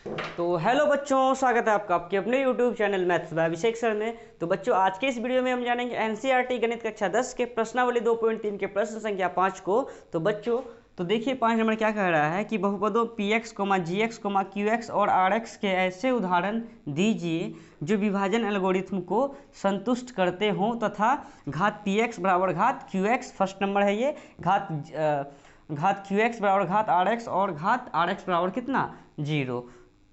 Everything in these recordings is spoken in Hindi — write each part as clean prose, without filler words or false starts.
तो हेलो बच्चों, स्वागत है आपका आपके अपने YouTube channel maths by Abhishek sir में। तो बच्चों, आज के इस वीडियो में हम जानेंगे एनसीईआरटी गणित कक्षा 10 के प्रश्नावली 2.3 के प्रश्न संख्या 5 को। तो बच्चों, तो देखिए 5 नंबर क्या कह रहा है कि बहुपदों px, gx, qx और rx के ऐसे उदाहरण दीजिए जो विभाजन एल्गोरिथ्म को संतुष्ट करते हों तथा घात px बराबर घात qx, फर्स्ट नंबर है ये, घात qx बराबर घात rx और घात rx बराबर कितना 0।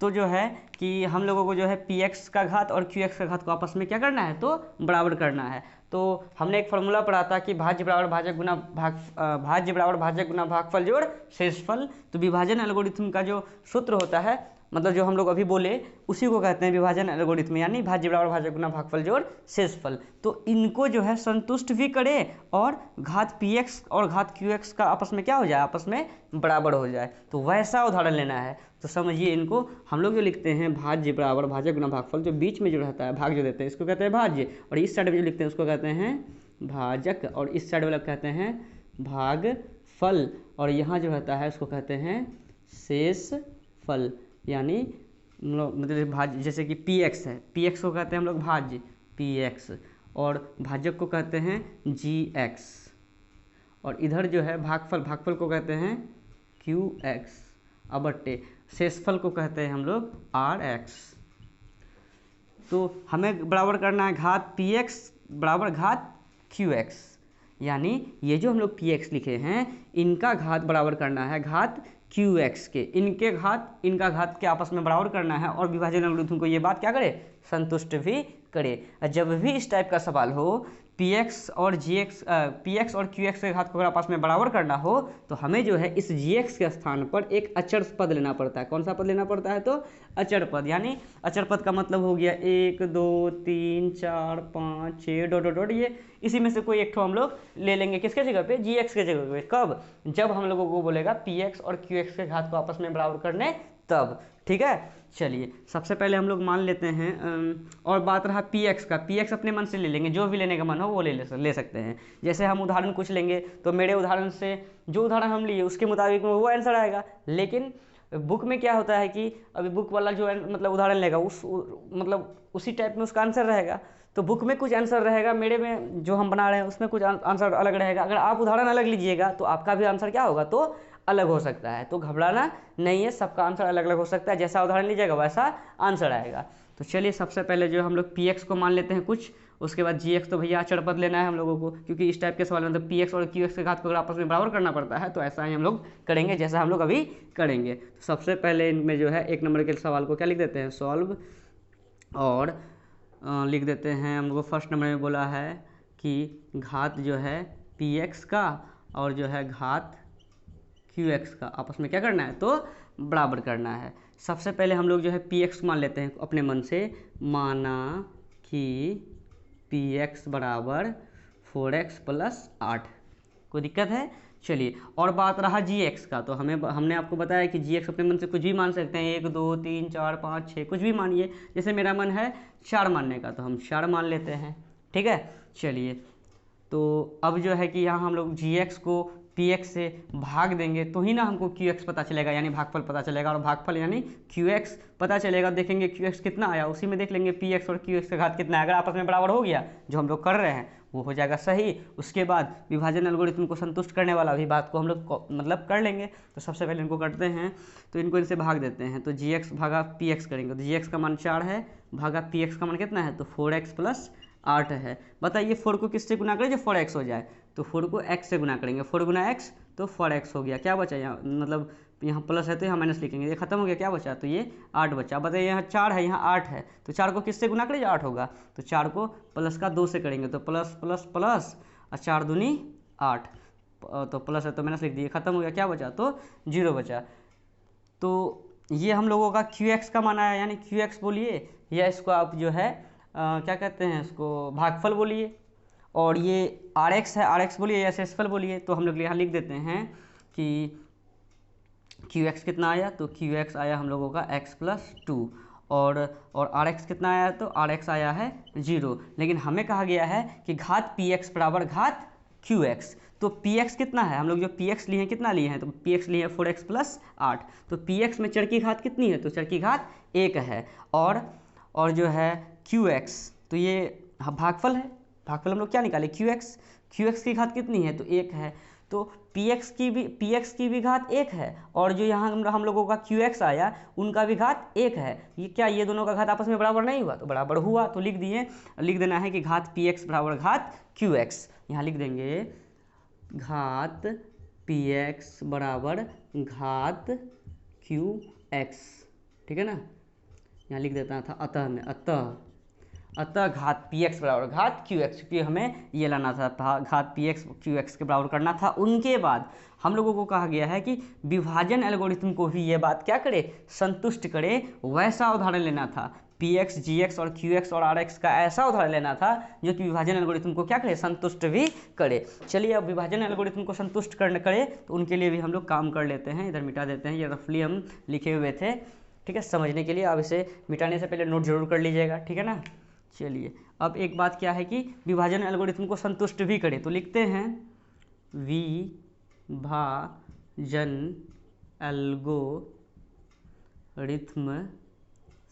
तो जो है कि हम लोगों को जो है px का घात और qx का घात को आपस में क्या करना है, तो बराबर करना है। तो हमने एक फॉर्मूला पढ़ा था कि भाज्य बराबर भाजक गुना भागफल जोड़ शेषफल। तो विभाजन एल्गोरिथम का जो सूत्र होता है, मतलब जो हम लोग अभी बोले, उसी को कहते हैं विभाजन एल्गोरिथम, यानी भाज्य बराबर भाजक गुना भागफल जोड़ शेषफल। तो इनको जो है संतुष्ट भी करे और घात px और घात qx का आपस में क्या हो जाए, आपस में बराबर हो जाए। तो वैसा उदाहरण लेना है। तो समझिए, इनको हम लोग जो लिखते हैं भाज्य बराबर भाजक गुना भागफल, जो बीच में जो रहता है भाग जो देते हैं इसको कहते हैं भाज्य, और इस साइड में जो लिखते हैं उसको कहते हैं भाजक, और इस साइड वाला कहते हैं भागफल, और यहाँ जो रहता है उसको कहते हैं शेषफल। यानी मतलब भाज्य, जैसे कि px है, px को कहते हैं हम लोग भाज्य px, और भाजक को कहते हैं gx, और इधर जो है भागफल को कहते हैं qx, अबट्टे शेषफल को कहते हैं हम लोग rx। तो हमें बराबर करना है घात px बराबर घात qx, यानी ये जो हम लोग px लिखे हैं इनका घात बराबर करना है घात qx के, इनका घात के आपस में बराबर करना है, और विभाजन एल्गोरिथम को ये बात क्या करे, संतुष्ट भी करे। जब भी इस टाइप का सवाल हो, px और qx के घात को अगर आपस में बराबर करना हो, तो हमें जो है इस gx के स्थान पर एक अचर पद लेना पड़ता है। कौन सा पद लेना पड़ता है, तो अचर पद। यानी अचर पद का मतलब हो गया 1 2 3 4 5 6 डॉट डॉट डॉट, ये इसी में से कोई एक ठो हम लोग ले लेंगे, किसके जगह पे, gx के जगह पे। कब, जब हम लोगों को बोलेगा px और qx के घात को आपस में बराबर करने, तब। ठीक है, चलिए सबसे पहले हम लोग मान लेते हैं, और बात रहा px का, px अपने मन से ले लेंगे, जो भी लेने का मन हो वो ले सकते हैं। जैसे हम उदाहरण कुछ लेंगे, तो मेरे उदाहरण से जो उदाहरण हम लिए उसके मुताबिक वो आंसर आएगा। लेकिन बुक में क्या होता है कि अभी बुक वाला जो मतलब उदाहरण लेगा मतलब उसी टाइप में उसका आंसर रहेगा। तो बुक में कुछ आंसर रहेगा, मेरे में जो हम बना रहे हैं उसमें कुछ आंसर अलग रहेगा। अगर आप उदाहरण अलग लीजिएगा तो आपका भी आंसर क्या होगा, तो अलग हो सकता है। तो घबराना नहीं है, सबका आंसर अलग अलग हो सकता है, जैसा उदाहरण लीजिएगा वैसा आंसर आएगा। तो चलिए सबसे पहले जो हम लोग px को मान लेते हैं कुछ, उसके बाद gx, तो भैया अचर पद लेना है हम लोगों को, क्योंकि इस टाइप के सवाल में तो px और qx के घात को अगर आपस में बराबर करना पड़ता है, तो ऐसा ही हम लोग करेंगे जैसा हम लोग अभी करेंगे। तो सबसे पहले इनमें जो है एक नंबर के सवाल को क्या लिख देते हैं, सॉल्व, और लिख देते हैं हम लोग फर्स्ट नंबर में बोला है कि घात जो है px का और जो है घात qx का आपस में क्या करना है, तो बराबर करना है। सबसे पहले हम लोग जो है px मान लेते हैं अपने मन से, माना कि px बराबर 4x + 8। कोई दिक्कत है, चलिए। और बात रहा gx का, तो हमने आपको बताया कि gx अपने मन से कुछ भी मान सकते हैं, 1 2 3 4 5 6 कुछ भी मानिए। जैसे मेरा मन है 4 मानने का, तो हम 4 मान लेते हैं। ठीक है, चलिए। तो अब जो है कि यहाँ हम लोग gx को px से भाग देंगे तो ही ना हमको qx पता चलेगा, यानी भागफल पता चलेगा, और भागफल यानी qx पता चलेगा। देखेंगे qx कितना आया, उसी में देख लेंगे px और qx का घात कितना है। अगर आपस में बराबर हो गया, जो हम लोग कर रहे हैं वो हो जाएगा सही। उसके बाद विभाजन एल्गोरिथम को संतुष्ट करने वाला भी बात को हम लोग मतलब कर लेंगे। तो सबसे पहले इनको करते हैं, तो इनको इनसे भाग देते हैं। तो gx भागा px करेंगे, तो gx का मान 4 है, भागा px का मान कितना है, तो 4x + 8 है। बताइए 4 को किससे गुना करें जो 4x हो जाए, तो 4 को x से गुना करेंगे, 4 गुना x तो 4x हो गया। क्या बचा यहाँ, मतलब यहाँ प्लस है तो यहाँ माइनस लिखेंगे, ये खत्म हो गया, क्या बचा, तो ये 8 बचा। बताइए यहाँ 4 है, यहाँ 8 है, तो 4 को किससे गुना करें जो 8 होगा, तो 4 को प्लस का 2 से करेंगे, तो प्लस प्लस प्लस, और 4 दूनी 8, तो प्लस है तो माइनस लिख दिए, खत्म हो गया, क्या बचा, तो 0 बचा। तो ये हम लोगों का qx का मान आया, यानी qx बोलिए, या इसको आप जो है क्या कहते हैं, इसको भागफल बोलिए, और ये rx है, rx बोलिए या शेषफल बोलिए। तो हम लोग यहाँ लिख देते हैं कि qx कितना आया, तो qx आया हम लोगों का x + 2, और rx कितना आया, तो rx आया है 0। लेकिन हमें कहा गया है कि घात px बराबर घात qx, तो पी एक्स कितना है, हम लोग जो पी एक्स लिए हैं कितना लिए हैं, तो पी एक्स लिए हैं 4x + 8। तो पी एक्स में चर की घात कितनी है, तो चर की घात 1 है। और जो है क्यू एक्स, तो ये भागफल है, भागफल हम लोग क्या निकाले, क्यू एक्स की घात कितनी है, तो 1 है। तो पी एक्स की भी घात 1 है, और जो यहाँ हम लोगों का क्यू एक्स आया उनका भी घात 1 है। ये क्या, ये दोनों का घात आपस में बराबर नहीं हुआ, तो बराबर हुआ। तो लिख देना है कि घात पी एक्स बराबर घात क्यू एक्स। यहाँ लिख देंगे घात पी एक्स बराबर घात क्यू एक्स, ठीक है ना। यहाँ लिख देता था अतः में, अतः घात पी एक्स बराबर घात क्यू एक्स, क्योंकि हमें ये लाना था, घात पी एक्स क्यू एक्स के बराबर करना था। उनके बाद हम लोगों को कहा गया है कि विभाजन एल्गोरिथम को भी ये बात क्या करे, संतुष्ट करे। वैसा उदाहरण लेना था, पी एक्स जी एक्स और क्यू एक्स और आर एक्स का ऐसा उदाहरण लेना था जो कि विभाजन एल्गोरिथम को क्या करे, संतुष्ट भी करे। चलिए अब विभाजन एल्गोरिथम को संतुष्ट करे तो उनके लिए भी हम लोग काम कर लेते हैं। इधर मिटा देते हैं, ये रफली हम लिखे हुए थे, ठीक है, समझने के लिए। अब इसे मिटाने से पहले नोट जरूर कर लीजिएगा, ठीक है ना। चलिए अब एक बात क्या है कि विभाजन एल्गोरिथम को संतुष्ट भी करे, तो लिखते हैं विभाजन एल्गोरिथम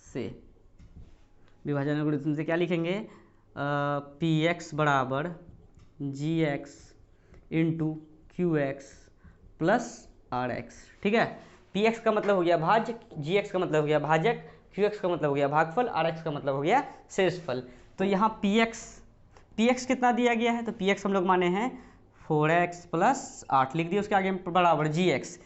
से, विभाजन एल्गोरिथम से क्या लिखेंगे, पी एक्स बराबर G X into Q X plus R X, ठीक है। पी एक्स का मतलब हो गया भाज्य, जी एक्स का मतलब हो गया भाजक, क्यू एक्स का मतलब हो गया भागफल, आर एक्स का मतलब हो गया शेषफल। तो यहाँ पी एक्स कितना दिया गया है, तो पी एक्स हम लोग माने हैं 4x + 8 लिख दिए, उसके आगे बराबर जी एक्स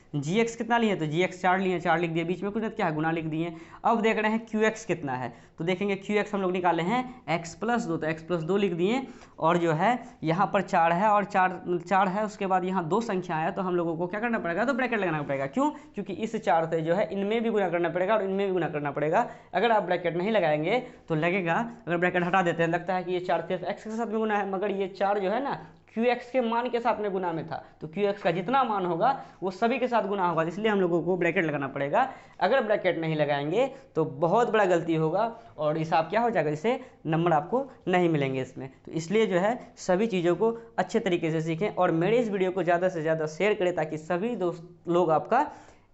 कितना लिए, तो जी एक्स 4 लिए, 4 लिख दिए, बीच में कुछ नहीं क्या है, गुना लिख दिए। अब देख रहे हैं क्यू एक्स कितना है, तो देखेंगे क्यू एक्स हम लोग निकाले हैं x + 2, तो x + 2 लिख दिए। और जो है यहाँ पर 4 है और 4 है, उसके बाद यहाँ 2 संख्या है, तो हम लोगों को क्या करना पड़ेगा, तो ब्रैकेट लगाना पड़ेगा। क्यों, क्योंकि इस 4 से जो है इनमें भी गुना करना पड़ेगा और इनमें भी गुना करना पड़ेगा। अगर आप ब्रैकेट नहीं लगाएंगे तो लगेगा, अगर ब्रैकेट हटा देते हैं लगता है कि ये 4 सिर्फ x के साथ में गुना है, मगर ये 4 जो है ना क्यू एक्स के मान के साथ में गुना में था, तो क्यू एक्स का जितना मान होगा वो सभी के साथ गुना होगा, इसलिए हम लोगों को ब्रैकेट लगाना पड़ेगा। अगर ब्रैकेट नहीं लगाएंगे तो बहुत बड़ा गलती होगा और हिसाब क्या हो जाएगा, जिससे नंबर आपको नहीं मिलेंगे इसमें। तो इसलिए जो है सभी चीज़ों को अच्छे तरीके से सीखें और मेरे इस वीडियो को ज़्यादा से ज़्यादा शेयर करें, ताकि सभी दोस्त लोग आपका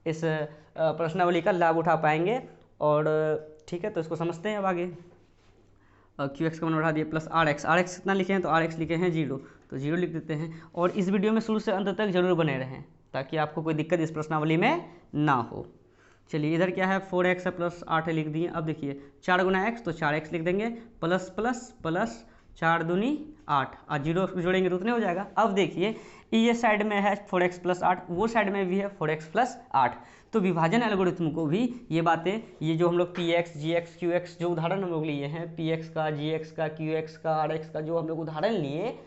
इस प्रश्नावली का लाभ उठा पाएंगे। और ठीक है, तो इसको समझते हैं अब आगे। क्यू एक्स का मान बढ़ा दिए प्लस आर एक्स कितना लिखे हैं, तो आर एक्स लिखे हैं 0, तो 0 लिख देते हैं। और इस वीडियो में शुरू से अंत तक जरूर बने रहें ताकि आपको कोई दिक्कत इस प्रश्नावली में ना हो। चलिए इधर क्या है, 4x + 8 लिख दिए। अब देखिए 4 × x, तो 4x लिख देंगे, प्लस प्लस प्लस 4 दूनी 8 और 0 जोड़ेंगे तो उतने हो जाएगा। अब देखिए ये साइड में है 4x + 8, वो साइड में भी है 4x + 8। तो विभाजन एल्गोरिथम को भी ये बातें, ये जो हम लोग पी एक्स जी एक्स क्यू एक्स जो उदाहरण हम लोग लिए हैं, पी एक्स का, जी एक्स का, क्यू एक्स का, आर एक्स का, जो हम लोग उदाहरण लिए,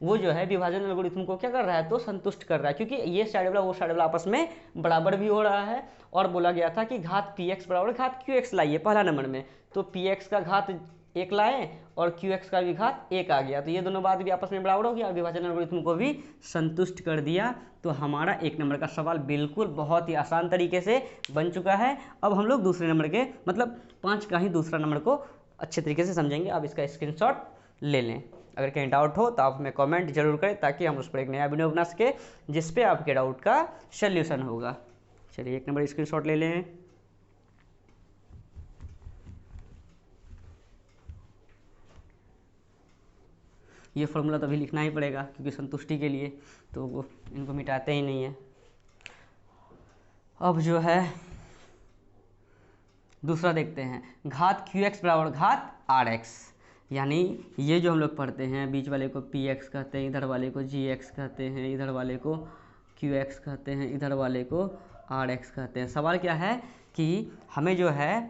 वो जो है विभाजन एल्गोरिथम को क्या कर रहा है, तो संतुष्ट कर रहा है। क्योंकि ये साइड वाला वो साइड वाला आपस में बराबर भी हो रहा है। और बोला गया था कि घात पी एक्स बराबर घात क्यू एक्स लाइए पहला नंबर में, तो पी एक्स का घात 1 लाए और क्यू एक्स का भी घात 1 आ गया, तो ये दोनों बात भी आपस में बराबर हो गया और विभाजन एल्गोरिथम को भी संतुष्ट कर दिया। तो हमारा 1 नंबर का सवाल बिल्कुल बहुत ही आसान तरीके से बन चुका है। अब हम लोग दूसरे नंबर के मतलब 5 का ही दूसरा नंबर को अच्छे तरीके से समझेंगे। आप इसका स्क्रीनशॉट ले लें। अगर कहीं डाउट हो तो आप हमें कमेंट जरूर करें, ताकि हम उस पर एक नया वीडियो बना सके जिस पे आपके डाउट का सल्यूशन होगा। चलिए 1 नंबर स्क्रीनशॉट ले लें। ये फॉर्मूला तो अभी लिखना ही पड़ेगा क्योंकि संतुष्टि के लिए, तो इनको मिटाते ही नहीं है। अब जो है दूसरा देखते हैं, घात क्यू एक्स बराबर घात आर एक्स। यानी ये जो हम लोग पढ़ते हैं, बीच वाले को पी एक्स कहते हैं, इधर वाले को जी एक्स कहते हैं, इधर वाले को क्यू एक्स कहते हैं, इधर वाले को आर एक्स कहते हैं। सवाल क्या है कि हमें जो है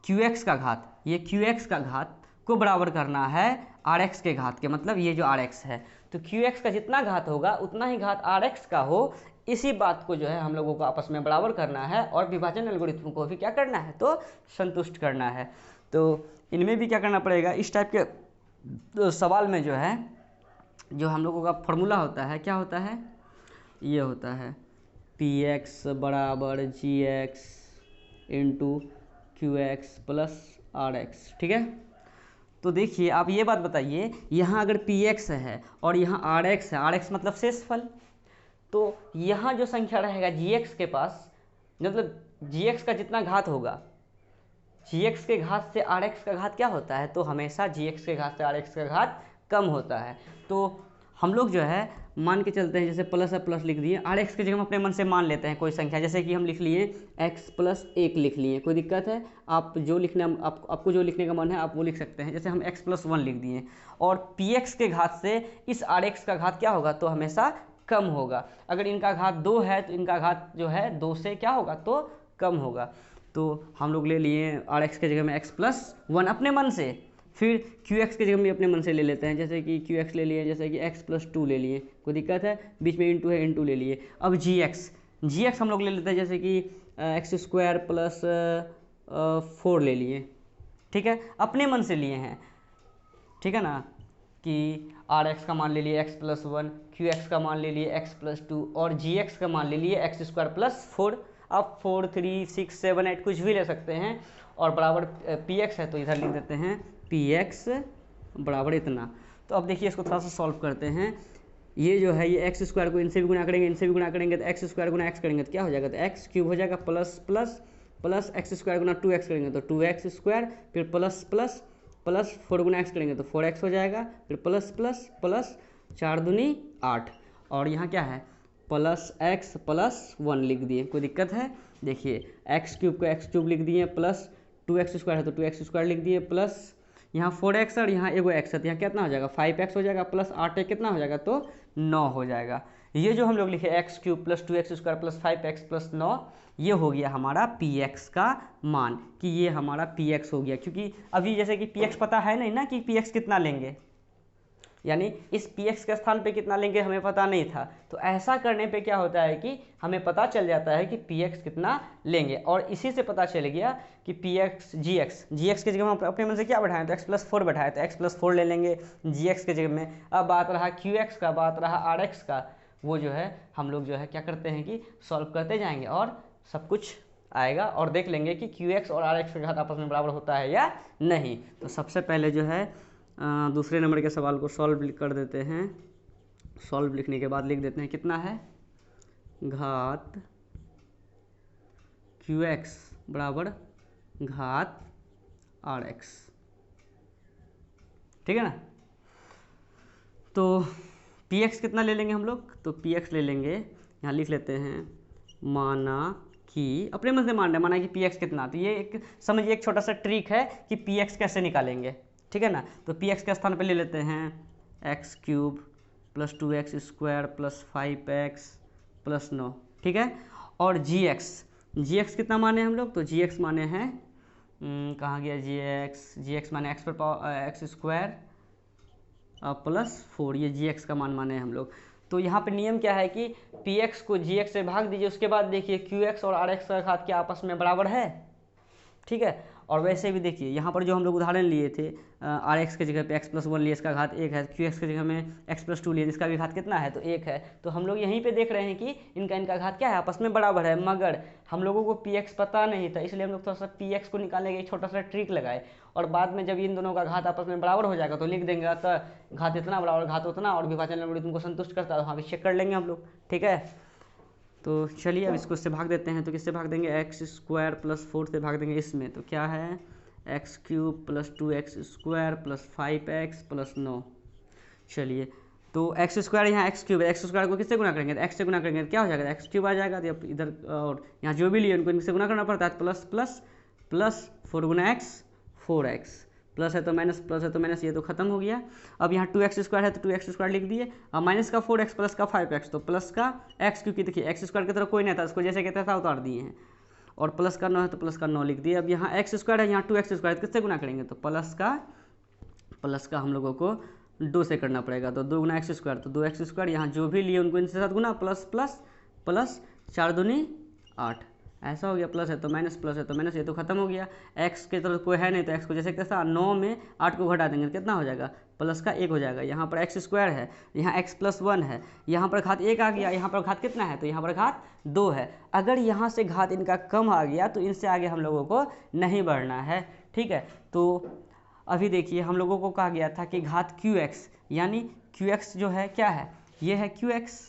क्यू एक्स का घात, ये क्यू एक्स का घात को बराबर करना है आर एक्स के घात के, मतलब ये जो आर एक्स है, तो क्यू एक्स का जितना घात होगा उतना ही घात आर एक्स का हो। इसी बात को जो है हम लोगों को आपस में बराबर करना है और विभाजन एल्गोरिथम को भी क्या करना है, तो संतुष्ट करना है। तो इनमें भी क्या करना पड़ेगा, इस टाइप के सवाल में जो है, जो हम लोगों का फॉर्मूला होता है, क्या होता है, ये होता है पी एक्स बराबर G X into Q X plus R X, ठीक है। तो देखिए आप ये बात बताइए, यहाँ अगर पी एक्स है और यहाँ आर एक्स है, आर एक्स मतलब शेषफल, तो यहाँ जो संख्या रहेगा जी एक्स के पास, मतलब जी एक्स का जितना घात होगा, जी एक्स के घात से आर एक्स का घात क्या होता है, तो हमेशा जी एक्स के घात से आर एक्स का घात कम होता है। तो हम लोग जो है मान के चलते हैं, जैसे प्लस है प्लस लिख दिए, आर एक्स की जगह हम अपने मन से मान लेते हैं कोई संख्या, जैसे कि हम लिख लिए एक्स प्लस 1 लिख लिए, कोई दिक्कत है? आप जो लिखना, आपको जो लिखने का मन है आप वो लिख सकते हैं। जैसे हम एक्स प्लस 1 लिख दिए, और पी एक्स के घात से इस आर एक्स का घात क्या होगा, तो हमेशा कम होगा। अगर इनका घात 2 है तो इनका घात जो है 2 से क्या होगा, तो कम होगा। तो हम लोग ले लिए आर एक्स के जगह में एक्स प्लस 1 अपने मन से, फिर क्यू एक्स की जगह में अपने मन से ले लेते हैं, जैसे कि क्यू एक्स ले लिए, जैसे कि एक्स प्लस 2 ले लिए, कोई दिक्कत है? बीच में इंटू है, इंटू ले लिए। अब जी एक्स हम लोग ले लेते हैं, जैसे कि एक्स स्क्वायर प्लस 4 ले लिए, ठीक है, अपने मन से लिए हैं, ठीक है ना, कि आर एक्स का मान ले लिए एक्स प्लस 1, क्यू एक्स का मान ले लिए एक्स प्लस 2, और जी एक्स का मान ले लिए एक्स स्क्वायर प्लस 4। आप 4, 3, 6, 7, 8 कुछ भी ले सकते हैं, और बराबर पी एक्स है तो इधर लिख देते हैं पी एक्स बराबर इतना। तो अब देखिए इसको थोड़ा सा सॉल्व करते हैं। ये जो है ये एक्स स्क्वायर को इनसे भी गुणा करेंगे, इनसे भी गुणा करेंगे, तो एक्स स्क्वायर गुना एक्स करेंगे तो क्या हो जाएगा, तो एक्स क्यूब हो जाएगा, plus plus plus X square गुना 2x करेंगे तो 2x स्क्वायर, फिर प्लस प्लस प्लस 4 गुना एक्स करेंगे तो 4x हो जाएगा, फिर प्लस प्लस प्लस 4 दूनी 8, और यहाँ क्या है प्लस एक्स प्लस 1 लिख दिए, कोई दिक्कत है? देखिए एक्स क्यूब को एक्स क्यूब लिख दिए, प्लस 2x स्क्वायर है तो 2x स्क्वायर लिख दिए, प्लस यहाँ 4x और यहाँ एगो एक्स है तो यहाँ कितना हो जाएगा 5x हो जाएगा, प्लस 8 कितना हो जाएगा, तो 9 हो जाएगा। ये जो हम लोग लिखे x cube plus 2x square plus 5x plus 9, ये हो गया हमारा px का मान, कि ये हमारा px हो गया। क्योंकि अभी जैसे कि px पता है नहीं ना कि px कितना लेंगे, यानी इस px के स्थान पे कितना लेंगे हमें पता नहीं था। तो ऐसा करने पे क्या होता है कि हमें पता चल जाता है कि px कितना लेंगे, और इसी से पता चल गया कि px gx की जगह हम अपने मन से क्या बैठाएं, तो x प्लस 4 बैठाएं, तो x प्लस 4 ले लेंगे gx के जगह में। अब बात रहा qx का, बात रहा rx का, वो जो है हम लोग जो है क्या करते हैं कि सॉल्व करते जाएंगे और सब कुछ आएगा, और देख लेंगे कि qx और rx का घात आपस में बराबर होता है या नहीं। तो सबसे पहले जो है दूसरे नंबर के सवाल को सॉल्व कर देते हैं। सॉल्व लिखने के बाद लिख देते हैं कितना है, घात qx बराबर घात rx, ठीक है ना। तो px कितना ले लेंगे हम लोग, तो px ले लेंगे, यहाँ लिख लेते हैं माना कि, अपने मन से मान रहे हैं, माना कि px कितना। तो ये एक समझिए एक छोटा सा ट्रिक है कि px कैसे निकालेंगे, ठीक है ना। तो px के स्थान पे ले लेते हैं x cube plus 2x square plus 5x plus 9, ठीक है। और gx कितना माने हम लोग, तो gx माने हैं कहाँ गया gx माने एक्स पर एक्स स्क्वायर प्लस 4, ये gx का मान माने हम लोग। तो यहाँ पे नियम क्या है कि px को gx से भाग दीजिए, उसके बाद देखिए qx और rx का घात क्या आपस में बराबर है, ठीक है। और वैसे भी देखिए यहाँ पर जो हम लोग उदाहरण लिए थे, rx के जगह पे x प्लस 1 लिए, इसका घात 1 है, qx के जगह में x प्लस 2 लिए, इसका भी घात कितना है, तो 1 है। तो हम लोग यहीं पे देख रहे हैं कि इनका घात क्या है, आपस में बराबर है, मगर हम लोगों को px पता नहीं था, इसलिए हम लोग थोड़ा सा px को निकालने का एक छोटा सा ट्रिक लगाए, और बाद में जब इन दोनों का घात आपस में बराबर हो जाएगा तो लिख देंगे तो घात इतना बराबर घात उतना, और विभाजन एल्गोरिथम को संतुष्ट करता है, वहाँ भी चेक कर लेंगे हम लोग, ठीक है। तो चलिए अब इसको इससे भाग देते हैं, तो किससे भाग देंगे, एक्स स्क्वायर प्लस 4 से भाग देंगे इसमें, तो क्या है x cube plus 2x square plus 5x plus 9। चलिए तो एक्स स्क्वायर यहाँ एक्स क्यूब है, एक्स स्क्वायर को किससे गुना करेंगे, तो एक्स से गुना करेंगे तो क्या हो जाएगा, एक्स क्यूब आ जाएगा। तो इधर और यहाँ जो भी लिए उनको इनसे गुना करना पड़ता है, प्लस प्लस प्लस 4 गुना एक्स 4x, प्लस है तो माइनस, प्लस है तो माइनस, ये तो खत्म हो गया। अब यहाँ 2x स्क्वायर है तो 2x स्क्वायर लिख दिए, अब माइनस का 4x प्लस का 5x, तो प्लस का x, क्योंकि देखिए एक्स स्क्वायर की तरफ कोई नहीं था, उसको जैसे कहता था उतार दिए हैं, और प्लस का 9 है तो प्लस का 9 लिख दिए। अब यहाँ एक्स स्क्वायर है, यहाँ 2x स्क्वायर, किससे गुना करेंगे, तो प्लस का हम लोगों को 2 से करना पड़ेगा, तो 2 गुना एक्स स्क्वायर, तो 2x स्क्वायर, यहाँ जो भी लिए उनको इनसे साथ गुना, प्लस प्लस प्लस 4 दूनी 8, ऐसा हो गया, प्लस है तो माइनस, प्लस है तो माइनस, ये तो खत्म हो गया। एक्स की तरफ कोई है नहीं तो एक्स को जैसे कैसा 9 में 8 को घटा देंगे कितना हो जाएगा, प्लस का 1 हो जाएगा। यहाँ पर एक्स स्क्वायर है, यहाँ एक्स प्लस 1 है, यहाँ पर घात 1 आ गया, यहाँ पर घात कितना है, तो यहाँ पर घात 2 है। अगर यहाँ से घात इनका कम आ गया तो इनसे आगे हम लोगों को नहीं बढ़ना है, ठीक है। तो अभी देखिए हम लोगों को कहा गया था कि घात क्यू एक्स, यानी क्यू एक्स जो है क्या है, ये है क्यू एक्स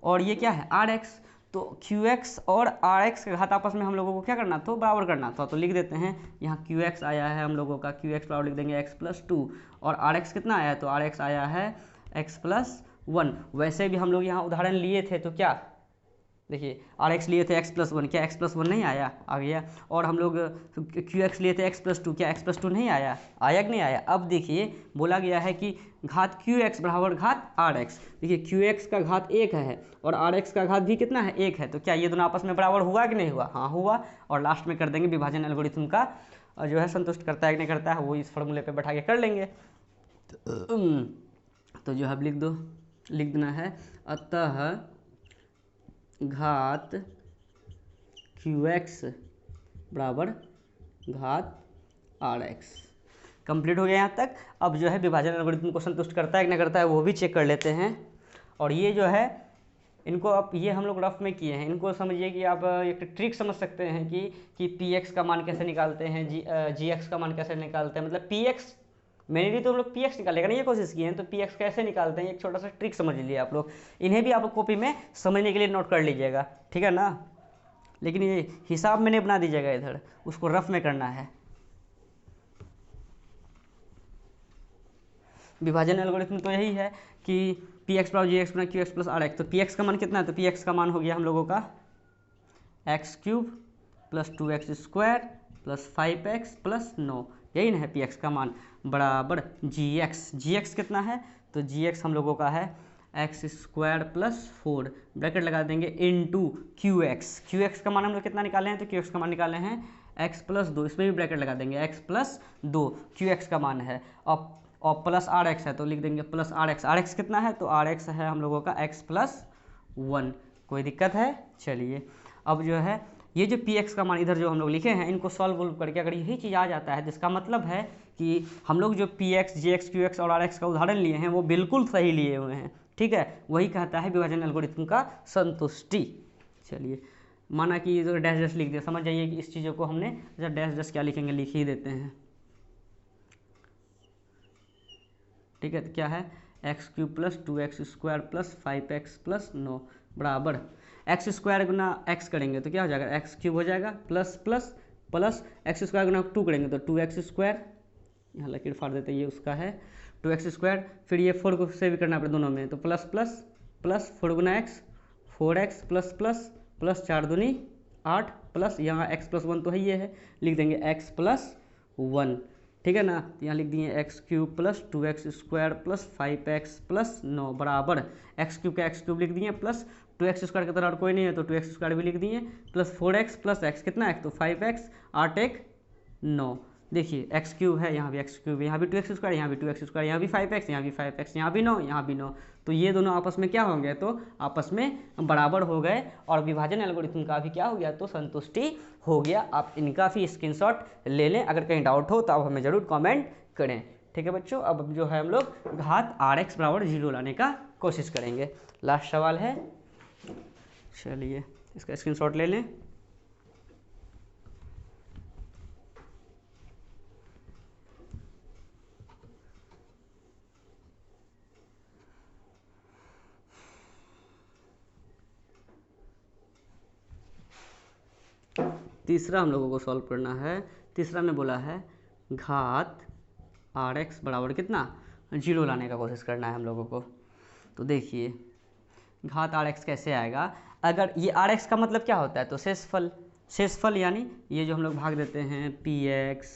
और ये क्या है आर एक्स। तो क्यू एक्स और आर एक्स का घात आपस में हम लोगों को क्या करना था, बराबर करना था। तो लिख देते हैं यहाँ क्यू एक्स आया है हम लोगों का, क्यू एक्स बराबर लिख देंगे एक्स प्लस 2 और आर एक्स कितना आया है, तो आर एक्स आया है एक्स प्लस 1। वैसे भी हम लोग यहाँ उदाहरण लिए थे तो क्या देखिए आर एक्स लिए थे एक्स प्लस 1, क्या एक्स प्लस 1 नहीं आया, आ गया। और हम लोग क्यू एक्स लिए थे एक्स प्लस 2, क्या एक्स प्लस 2 नहीं आया, आया कि नहीं आया। अब देखिए बोला गया है कि घात क्यू एक्स बराबर घात आर एक्स। देखिए क्यू एक्स का घात 1 है और आर एक्स का घात भी कितना है, 1 है। तो क्या ये दोनों आपस में बराबर हुआ कि नहीं हुआ, हाँ हुआ। और लास्ट में कर देंगे विभाजन एल्गोरिथम का जो है संतुष्ट करता है कि नहीं करता है, वो इस फॉर्मूले पे बैठा के कर लेंगे। तो जो है लिख देना है अतः घात क्यू एक्स बराबर घात आर एक्स। कंप्लीट हो गया यहाँ तक। अब जो है विभाजन एल्गोरिथम को संतुष्ट करता है कि नहीं करता है वो भी चेक कर लेते हैं। और ये जो है इनको अब ये हम लोग रफ में किए हैं, इनको समझिए कि आप एक ट्रिक समझ सकते हैं कि पी एक्स का मान कैसे निकालते हैं, जी एक्स का मान कैसे निकालते हैं। मतलब पी एक्स मेनली तो हम लोग पी एक्स निकालने का नहीं ये कोशिश किए हैं, तो पी एक्स कैसे निकालते हैं एक छोटा सा ट्रिक समझ लीजिए आप लोग। इन्हें भी आप कॉपी में समझने के लिए नोट कर लीजिएगा, ठीक है ना। लेकिन ये हिसाब में नहीं बना दीजिएगा, इधर उसको रफ में करना है। विभाजन एल्गोरिथम तो यही है कि पी एक्स बराबर जी एक्स बना Q X plus R X. तो पी एक्स का मान कितना है, तो पी एक्स का मान हो गया हम लोगों का x cube plus 2x square plus 5x plus 9, यही ना है पी एक्स का मान, बराबर जी एक्स कितना है, तो जी एक्स हम लोगों का है एक्स स्क्वायर प्लस 4 ब्रैकेट लगा देंगे इनटू क्यू एक्स का मान हम लोग कितना निकाले हैं, तो क्यू एक्स का मान निकाले हैं एक्स प्लस 2, इसमें भी ब्रैकेट लगा देंगे एक्स प्लस 2 क्यू एक्स का मान है। और प्लस आर एक्स है तो लिख देंगे प्लस आर एक्स कितना है, तो आर एक्स है हम लोगों का एक्स प्लस 1। कोई दिक्कत है, चलिए अब जो है ये जो पी एक्स का मान इधर जो हम लोग लिखे हैं इनको सॉल्व करके अगर यही चीज़ आ जाता है, जिसका मतलब है कि हम लोग जो पी एक्स जी एक्स क्यू एक्स और आर एक्स का उदाहरण लिए हैं वो बिल्कुल सही लिए हुए हैं, ठीक है। वही कहता है विभाजन एल्गोरिथम का संतुष्टि। चलिए माना कि इधर डैश डैश लिख दिया, समझ जाइए कि इस चीज़ों को हमने जब डैश डैश क्या लिखेंगे, लिख ही देते हैं, ठीक है। तो क्या है x cube plus 2x square plus 5x plus 9 बराबर एक्स स्क्वायर गुना एक्स करेंगे तो क्या हो जाएगा, एक्स क्यूब हो जाएगा plus plus plus X square गुना 2 करेंगे तो 2x स्क्वायर, यहाँ लकीर फाड़ देते ये उसका है 2x स्क्वायर, फिर ये 4 को से भी करना पड़े दोनों में, तो प्लस प्लस प्लस 4 गुना X 4x plus plus plus 4 दूनी 8 प्लस यहाँ x प्लस 1 तो है ये है, लिख देंगे x प्लस 1, ठीक है ना। तो यहाँ लिख दिए x cube plus 2x square plus 5x plus 9 बराबर एक्स क्यूब का एक्स क्यूब लिख दिए प्लस 2x स्क्वायर की तरह और कोई नहीं है तो 2x स्क्वायर भी लिख दिए प्लस 4x प्लस x कितना x, तो 5x 8 1 9। देखिए एक्स क्यूब है, यहाँ भी एक्स क्यूब, यहाँ भी 2x स्क्वायर, यहाँ भी 2x स्क्वायर, यहाँ भी 5x, यहाँ भी 5x, यहाँ भी 9, यहाँ भी 9, तो ये दोनों आपस में क्या हो गए, तो आपस में बराबर हो गए और विभाजन एल्गोरिथम का भी क्या हो गया, तो संतुष्टि हो गया। आप इनका भी स्क्रीनशॉट ले लें, अगर कहीं डाउट हो तो आप हमें ज़रूर कमेंट करें, ठीक है बच्चों। अब जो है हम लोग घात आर एक्स बराबर 0 लाने का कोशिश करेंगे। लास्ट सवाल है, चलिए इसका स्क्रीनशॉट ले लें। तीसरा हम लोगों को सॉल्व करना है। तीसरा में बोला है घात आर एक्स बराबर कितना 0 लाने का कोशिश करना है हम लोगों को। तो देखिए घात आर एक्स कैसे आएगा, अगर ये आर एक्स का मतलब क्या होता है, तो शेषफल यानी ये जो हम लोग भाग देते हैं पी एक्स,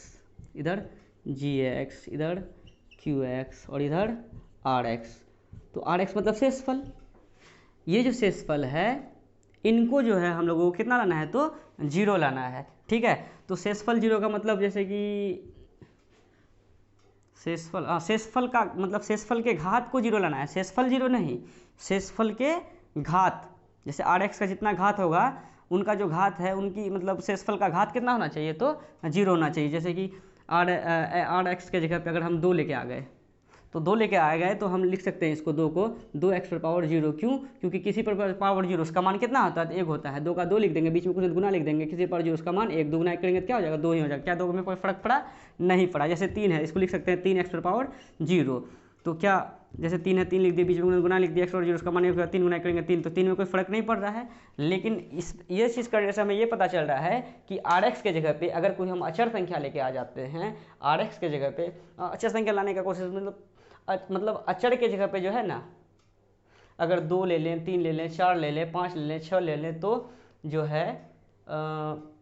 इधर जी एक्स, इधर क्यू एक्स और इधर आर एक्स, तो आर एक्स मतलब शेषफल। ये जो शेषफल है इनको जो है हम लोगों को कितना लाना है, तो 0 लाना है, ठीक है। तो शेषफल 0 का मतलब जैसे कि शेषफल का मतलब शेषफल के घात को 0 लाना है, शेषफल 0 नहीं, शेषफल के घात, जैसे आर एक्स का जितना घात होगा उनका जो घात है उनकी मतलब शेषफल का घात कितना होना चाहिए, तो 0 होना चाहिए। जैसे कि आर एक्स के जगह पे अगर हम 2 लेके आ गए तो 2 लेके आ गए तो हम लिख सकते हैं इसको 2 को 2x पावर 0। क्यों? क्योंकि किसी पर पावर 0 उसका मान कितना होता है? तो 1 होता है। 2 का 2 लिख देंगे, बीच में कुछ गुना लिख देंगे, किसी पर 0 उसका मान 1, 2 गुना करेंगे तो क्या हो जाएगा? 2 ही हो जाएगा। क्या 2 में कोई फर्क पड़ा? नहीं पड़ा। जैसे 3 है, इसको लिख सकते हैं 3x पावर 0। तो क्या, जैसे 3 है, 3 लिख दिए, बीच में गुना लिख दिया, x और 0 उसका मान 1 होगा, 3 गुना करेंगे 3, तो 3 में कोई फर्क नहीं पड़ रहा है। लेकिन ये चीज़ करने से हमें ये पता चल रहा है कि rx के जगह पे अगर कोई हम अचर संख्या लेके आ जाते हैं, rx के जगह पे अचर संख्या लाने का कोशिश, मतलब अचर के जगह पे जो है ना, अगर 2 ले लें, 3 ले लें, 4 ले लें, 5 ले लें, 6 ले लें, तो जो है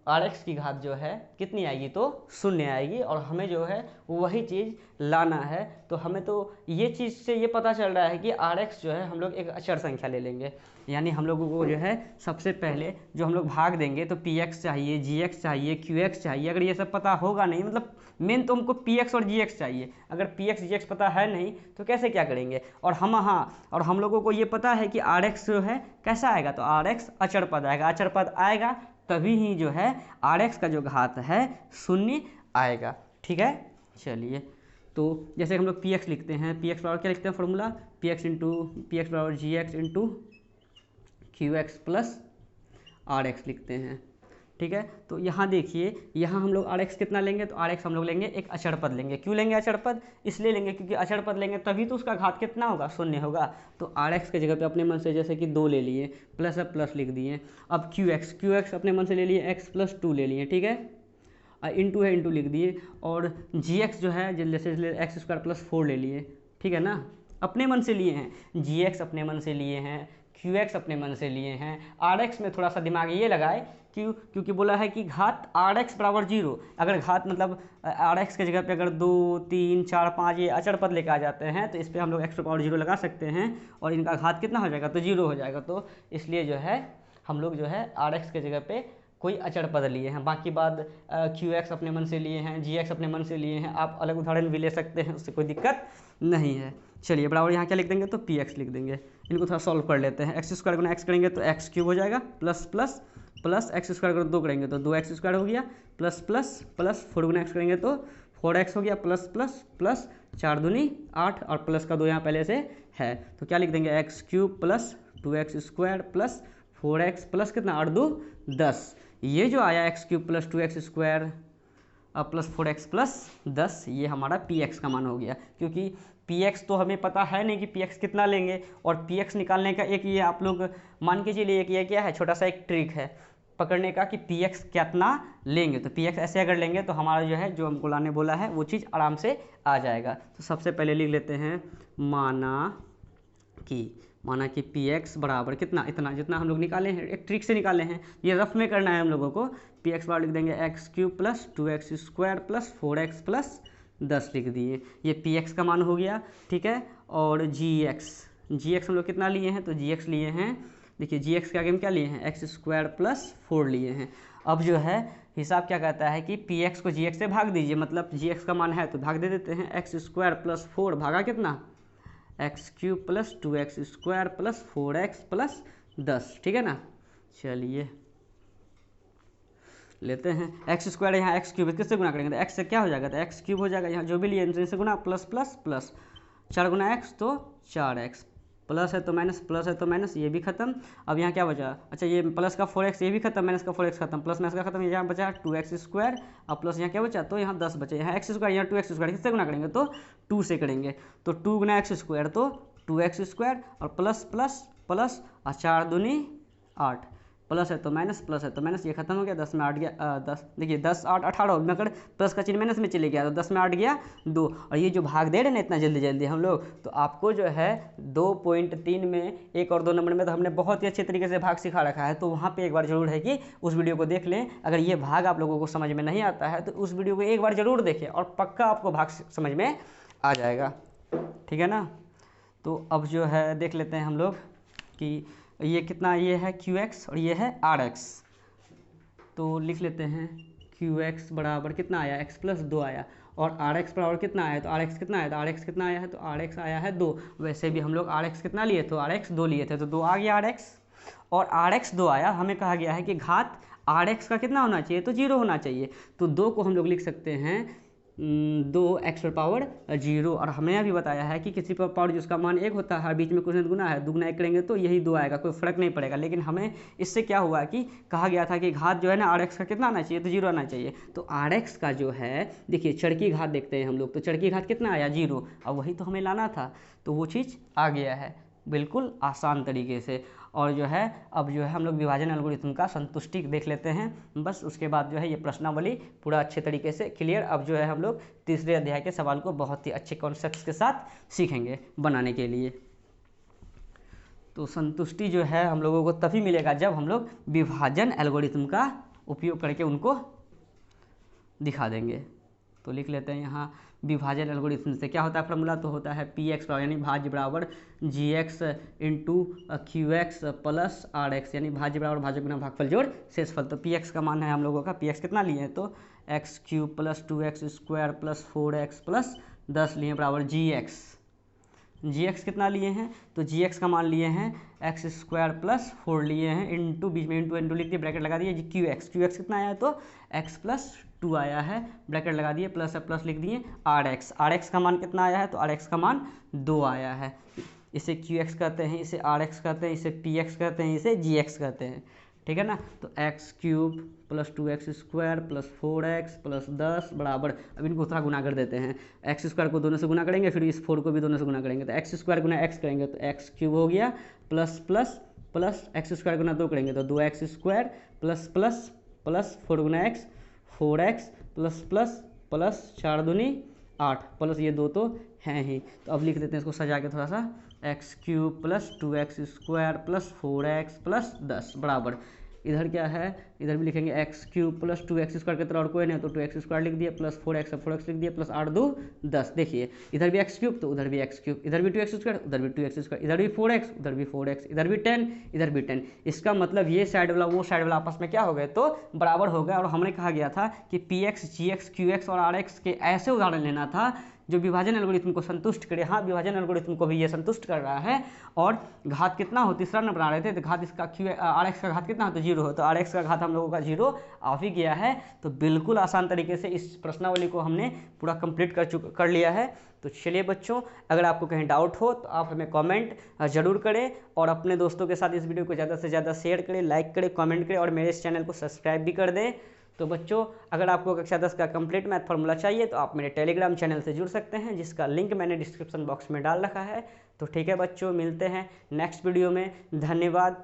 rx की घात जो है कितनी आएगी? तो 0 आएगी। और हमें जो है वही चीज़ लाना है। तो हमें तो ये चीज़ से ये पता चल रहा है कि rx जो है हम लोग एक अचर संख्या ले लेंगे। यानी हम लोगों को जो है सबसे पहले जो हम लोग भाग देंगे तो px चाहिए, gx चाहिए, qx चाहिए। अगर ये सब पता होगा नहीं, मतलब मेन तो हमको px और gx चाहिए। अगर px gx पता है नहीं तो कैसे क्या करेंगे? और हम लोगों को ये पता है कि rx जो है कैसा आएगा? तो rx अचर पद आएगा। अचर पद आएगा तभी ही जो है rx का जो घात है 0 आएगा। ठीक है, चलिए। तो जैसे हम लोग px लिखते हैं, px बराबर क्या लिखते हैं फॉर्मूला? px बराबर gx into qx plus rx लिखते हैं। ठीक है, तो यहाँ देखिए, यहाँ हम लोग rx कितना लेंगे? तो rx हम लोग लेंगे एक अचर पद लेंगे। क्यों लेंगे अचर पद? इसलिए लेंगे क्योंकि अचर पद लेंगे तभी तो उसका घात कितना होगा? 0 होगा। तो rx के जगह पे अपने मन से जैसे कि 2 ले लिए, प्लस अब प्लस लिख दिए। अब qx अपने मन से ले लिए, x प्लस 2 ले लिए। ठीक है, इंटू है, इंटू लिख दिए। और gx जो है जैसे एक्स स्क्वायर प्लस 4 ले लिए। ठीक है ना, अपने मन से लिए हैं। gx अपने मन से लिए हैं, qx अपने मन से लिए हैं। rx में थोड़ा सा दिमाग ये लगाए, क्योंकि बोला है कि घात rx बराबर 0। अगर घात मतलब rx के जगह पे अगर 2, 3, 4, 5 ये अचर पद लेकर आ जाते हैं तो इस पर हम लोग x पावर 0 लगा सकते हैं और इनका घात कितना हो जाएगा? तो 0 हो जाएगा। तो इसलिए जो है हम लोग जो है rx के जगह पे कोई अचर पद लिए हैं। बाकी बात qx अपने मन से लिए हैं, gx अपने मन से लिए हैं। आप अलग उदाहरण भी ले सकते हैं, उससे कोई दिक्कत नहीं है। चलिए, बराबर यहाँ क्या लिख देंगे? तो px लिख देंगे। इनको थोड़ा सॉल्व कर लेते हैं। एक्स स्क्वायर गुना एक्स करेंगे तो एक्स क्यूब हो जाएगा, plus plus plus X square अगर 2 करेंगे तो 2x स्क्वायर हो गया, प्लस प्लस प्लस 4 गुना एक्स करेंगे तो 4x हो गया, प्लस प्लस प्लस 4 दूनी 8 और प्लस का 2 यहाँ पहले से है। तो क्या लिख देंगे? X cube plus 2x square plus 4x plus कितना? 8 2 10। ये जो आया x cube plus 2x square plus 4x plus 10, ये हमारा px का मान हो गया। क्योंकि px तो हमें पता है नहीं कि px कितना लेंगे, और px निकालने का एक ये आप लोग मान के चलिए, एक ये क्या है, छोटा सा एक ट्रिक है पकड़ने का कि px कितना लेंगे। तो px ऐसे अगर लेंगे तो हमारा जो है, जो हमको लाने बोला है वो चीज़ आराम से आ जाएगा। तो सबसे पहले लिख लेते हैं माना कि px बराबर कितना? इतना, जितना हम लोग निकाले हैं, एक ट्रिक से निकाले हैं, ये रफ में करना है हम लोगों को। px बराबर लिख देंगे x cube plus 2x square plus 4x plus 10 लिख दिए। ये px का मान हो गया। ठीक है, और gx हम लोग कितना लिए हैं? तो gx लिए हैं, देखिए gx के आगे में क्या लिए हैं? एक्स स्क्वायर प्लस 4 लिए हैं। अब जो है हिसाब क्या कहता है कि px को gx से भाग दीजिए, मतलब gx का मान है तो भाग दे देते हैं। एक्स स्क्वायर प्लस 4 भागा कितना? X cube plus 2x square plus 4x plus 10। ठीक है ना, चलिए लेते हैं एक्स स्क्वायर, यहाँ एक्स क्यूब किससे गुना करेंगे? तो एक्स से क्या हो जाएगा? तो एक्स क्यूब हो जाएगा। यहाँ जो भी लिए इनसे गुना, प्लस प्लस प्लस 4 गुना एक्स तो 4x, प्लस है तो माइनस, प्लस है तो माइनस, ये भी खत्म। अब यहाँ क्या बचा? अच्छा, ये प्लस का 4x ये भी खत्म, माइनस का 4x खत्म, प्लस माइनस का खत्म। यहाँ बचा 2x स्क्वायर और प्लस यहाँ क्या बचा? तो यहाँ 10 बचे। यहाँ एक्स स्क्वायर, यहाँ 2x स्क्वायर किससे गुना करेंगे? तो 2 से करेंगे। तो 2 गुना एक्स स्क्वायर तो 2x स्क्वायर और प्लस प्लस प्लस और 4 दूनी 8, प्लस है तो माइनस, प्लस है तो माइनस, ये खत्म हो गया। 10 में 8 गया 10, देखिए 10 8 18, मगर प्लस का चिन्ह माइनस में चले गया तो 10 में 8 गया 2। और ये जो भाग दे रहे ना इतना जल्दी जल्दी हम लोग, तो आपको जो है 2.3 में 1 और 2 नंबर में तो हमने बहुत ही अच्छे तरीके से भाग सिखा रखा है। तो वहाँ पर एक बार जरूर है कि उस वीडियो को देख लें। अगर ये भाग आप लोगों को समझ में नहीं आता है तो उस वीडियो को एक बार ज़रूर देखें और पक्का आपको भाग समझ में आ जाएगा। ठीक है ना, तो अब जो है देख लेते हैं हम लोग कि ये कितना, ये है qx और ये है rx। तो लिख लेते हैं qx बराबर कितना आया? x प्लस 2 आया। और rx बराबर कितना आया? तो rx कितना आया? तो rx कितना आया है? तो rx आया है 2। वैसे भी हम लोग rx कितना लिए? तो rx 2 लिए थे, तो 2 आ गया rx। और rx 2 आया, हमें कहा गया है कि घात rx का कितना होना चाहिए? तो 0 होना चाहिए। तो 2 को हम लोग लिख सकते हैं 2x⁻0। और हमने अभी बताया है कि किसी पर पावर जिसका मान 1 होता है, बीच में कुछ नहीं गुना है, दुगना 1 करेंगे तो यही 2 आएगा, कोई फर्क नहीं पड़ेगा। लेकिन हमें इससे क्या हुआ कि कहा गया था कि घात जो है ना Rx का कितना आना चाहिए, तो 0 आना चाहिए। तो Rx का जो है, देखिए चर की घात देखते हैं हम लोग, तो चर की घात कितना आया 0, और वही तो हमें लाना था, तो वो चीज़ आ गया है बिल्कुल आसान तरीके से। और जो है अब जो है हम लोग विभाजन एल्गोरिथम का संतुष्टि देख लेते हैं, बस उसके बाद जो है ये प्रश्नावली पूरा अच्छे तरीके से क्लियर। अब जो है हम लोग तीसरे अध्याय के सवाल को बहुत ही अच्छे कॉन्सेप्ट्स के साथ सीखेंगे बनाने के लिए। तो संतुष्टि जो है हम लोगों को तभी मिलेगा जब हम लोग विभाजन एल्गोरिथम का उपयोग करके उनको दिखा देंगे। तो लिख लेते हैं यहाँ, विभाजन एल्गोरिथम से क्या होता है फॉर्मूला, तो होता है Px यानी भाज्य बराबर Gx into Qx plus Rx, यानी भाज्य बराबर भाज्य गुना भागफल जोड़ शेषफल। तो Px का मान है हम लोगों का, Px कितना लिए हैं, तो x³ plus 2x² plus 4x plus 10 लिए बराबर Gx कितना लिए हैं, तो Gx का मान लिए हैं x² प्लस 4 लिए हैं, इंटू बीच में इंटू लिख दिए, ब्रैकेट लगा दिए, Qx कितना आया, तो x प्लस 2 आया है, ब्रैकेट लगा दिए, प्लस है प्लस लिख दिए, Rx का मान कितना आया है, तो Rx का मान 2 आया है। इसे Qx कहते हैं, इसे Rx कहते हैं, इसे Px कहते हैं, इसे Gx कहते हैं, ठीक है ना। तो x³ plus 2x² plus 4x plus 10 बराबर, अब इनको थोड़ा गुना कर देते हैं, x² को दोनों से गुना करेंगे, फिर इस 4 को भी दोनों से गुना करेंगे, तो x² गुना x करेंगे तो x³ हो गया, प्लस प्लस प्लस x² गुना 2 करेंगे तो 2x² प्लस प्लस प्लस 4 गुना x 4x plus plus plus 4 दूनी 8 प्लस ये 2 तो हैं ही। तो अब लिख देते हैं इसको सजा के थोड़ा सा, x³ plus 2x² plus 4x plus 10 बराबर, इधर क्या है, इधर भी लिखेंगे x³ प्लस 2x² के तरह और कोई नहीं, तो 2x² लिख दिया प्लस 4x लिख दिया प्लस 8 2 10। देखिए इधर भी x³ तो उधर भी x³, इधर भी 2x², उधर भी 2x², इधर भी 4x, उधर भी 4x, इधर भी 10, इधर भी 10। इसका मतलब ये साइड वाला वो साइड वाला आपस में क्या हो गए, तो बराबर हो गया। और हमने कहा गया था कि Px, Gx, Qx और Rx के ऐसे उदाहरण लेना था जो विभाजन एल्गोरिथम को संतुष्ट करे। हाँ, विभाजन एल्गोरिथम को भी ये संतुष्ट कर रहा है। और घात कितना हो, तीसरा नंबर बना रहे थे, तो घात इसका Rx का घात कितना हो, तो 0 हो, तो Rx का घात हम लोगों का 0 आ ही गया है। तो बिल्कुल आसान तरीके से इस प्रश्नावली को हमने पूरा कंप्लीट कर लिया है। तो चलिए बच्चों, अगर आपको कहीं डाउट हो तो आप हमें कमेंट ज़रूर करें, और अपने दोस्तों के साथ इस वीडियो को ज़्यादा से ज़्यादा शेयर करें, लाइक करें, कमेंट करें, और मेरे इस चैनल को सब्सक्राइब भी कर दें। तो बच्चों, अगर आपको कक्षा 10 का कंप्लीट मैथ फॉर्मूला चाहिए तो आप मेरे टेलीग्राम चैनल से जुड़ सकते हैं, जिसका लिंक मैंने डिस्क्रिप्शन बॉक्स में डाल रखा है। तो ठीक है बच्चों, मिलते हैं नेक्स्ट वीडियो में। धन्यवाद।